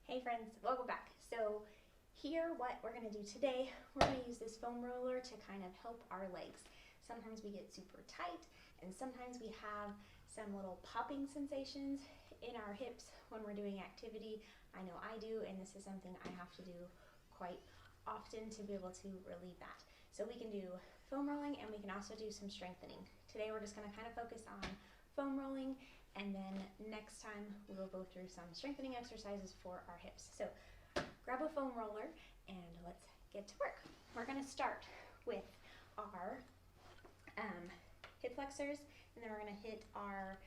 Hey friends, welcome back. So here what we're going to do today, we're going to use this foam roller to kind of help our legs. Sometimes we get super tight and sometimes we have some little popping sensations in our hips when we're doing activity. I know I do, and this is something I have to do quite often to be able to relieve that. So we can do foam rolling and we can also do some strengthening. Today we're just going to kind of focus on foam rolling, and then next time we will go through some strengthening exercises for our hips. So grab a foam roller and let's get to work. We're going to start with our hip flexors, and then we're going to hit our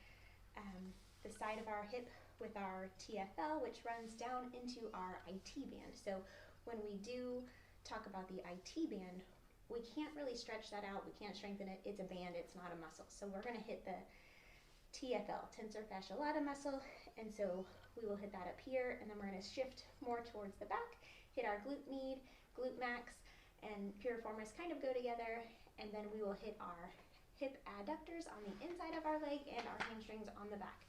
the side of our hip with our TFL, which runs down into our IT band. So when we do talk about the IT band, we can't really stretch that out. We can't strengthen it. It's a band. It's not a muscle. So we're going to hit the TFL, tensor fasciae lata muscle, and so we will hit that up here, and then we're going to shift more towards the back, hit our glute med, glute max, and piriformis kind of go together, and then we will hit our hip adductors on the inside of our leg and our hamstrings on the back.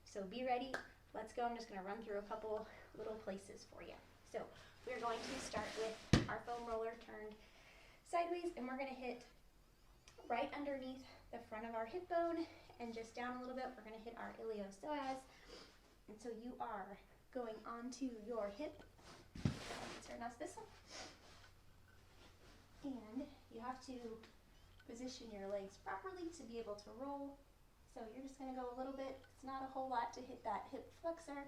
So be ready, let's go. I'm just going to run through a couple little places for you. So we're going to start with our foam roller turned sideways, and we're going to hit right underneath the front of our hip bone, and just down a little bit, we're going to hit our iliopsoas. And so you are going onto your hip. Turn us this one. And you have to position your legs properly to be able to roll. So you're just going to go a little bit. It's not a whole lot to hit that hip flexor,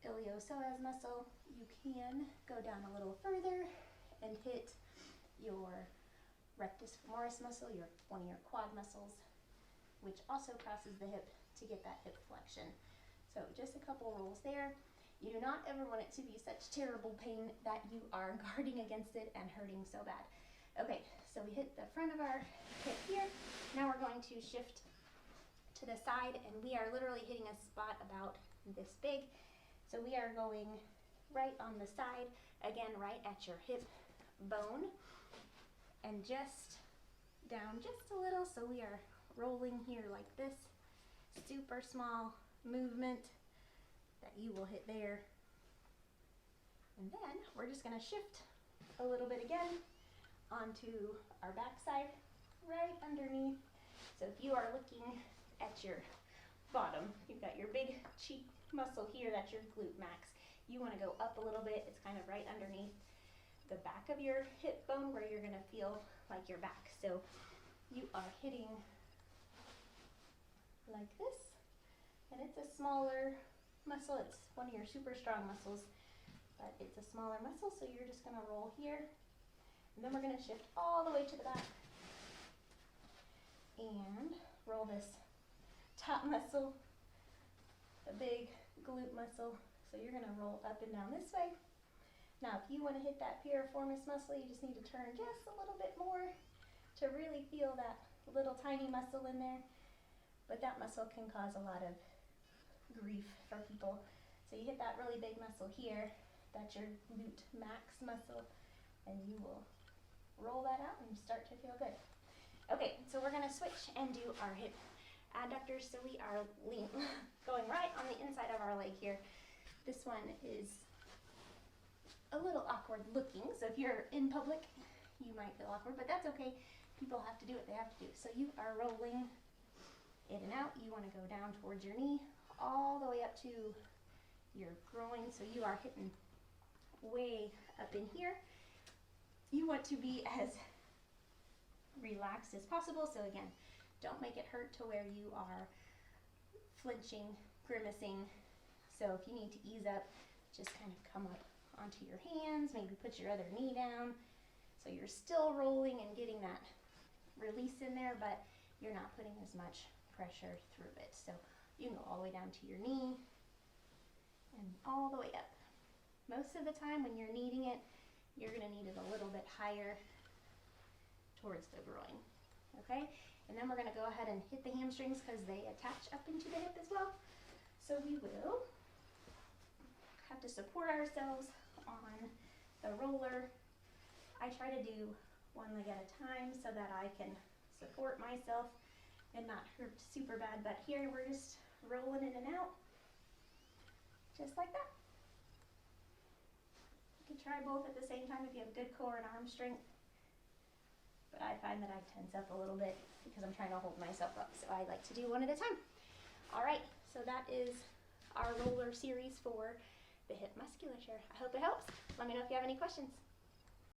iliopsoas muscle. You can go down a little further and hit your rectus femoris muscle, one of your quad muscles, which also crosses the hip to get that hip flexion. So just a couple rolls there. You do not ever want it to be such terrible pain that you are guarding against it and hurting so bad. Okay, so we hit the front of our hip here. Now we're going to shift to the side, and we are literally hitting a spot about this big. So we are going right on the side, again, right at your hip bone, and just down just a little. So we are rolling here like this, super small movement that you will hit there. And then we're just going to shift a little bit again onto our backside, right underneath. So if you are looking at your bottom, you've got your big cheek muscle here, that's your glute max. You want to go up a little bit. It's kind of right underneath the back of your hip bone where you're going to feel like your back. So you are hitting like this, and it's a smaller muscle. It's one of your super strong muscles, but it's a smaller muscle, so you're just going to roll here, and then we're going to shift all the way to the back and roll this top muscle, the big glute muscle. So you're going to roll up and down this way. Now if you want to hit that piriformis muscle, you just need to turn just a little bit more to really feel that little tiny muscle in there. But that muscle can cause a lot of grief for people. So you hit that really big muscle here, that's your glute max muscle, and you will roll that out and start to feel good. Okay, so we're going to switch and do our hip adductors. So we are going right on the inside of our leg here. This one is a little awkward looking, so if you're in public, you might feel awkward, but that's okay. People have to do what they have to do. So you are rolling in and out. You want to go down towards your knee, all the way up to your groin. So you are hitting way up in here. You want to be as relaxed as possible. So again, don't make it hurt to where you are flinching, grimacing. So if you need to ease up, just kind of come up onto your hands, maybe put your other knee down. So you're still rolling and getting that release in there, but you're not putting as much pressure through it. So you can go all the way down to your knee and all the way up. Most of the time when you're kneading it, you're going to need it a little bit higher towards the groin. Okay? And then we're going to go ahead and hit the hamstrings because they attach up into the hip as well. So we will have to support ourselves on the roller. I try to do one leg at a time so that I can support myself and not hurt super bad, but here we're just rolling in and out, just like that. try both at the same time if you have good core and arm strength. But I find that I tense up a little bit because I'm trying to hold myself up. So I like to do one at a time. All right, so that is our roller series for the hip musculature. I hope it helps. Let me know if you have any questions.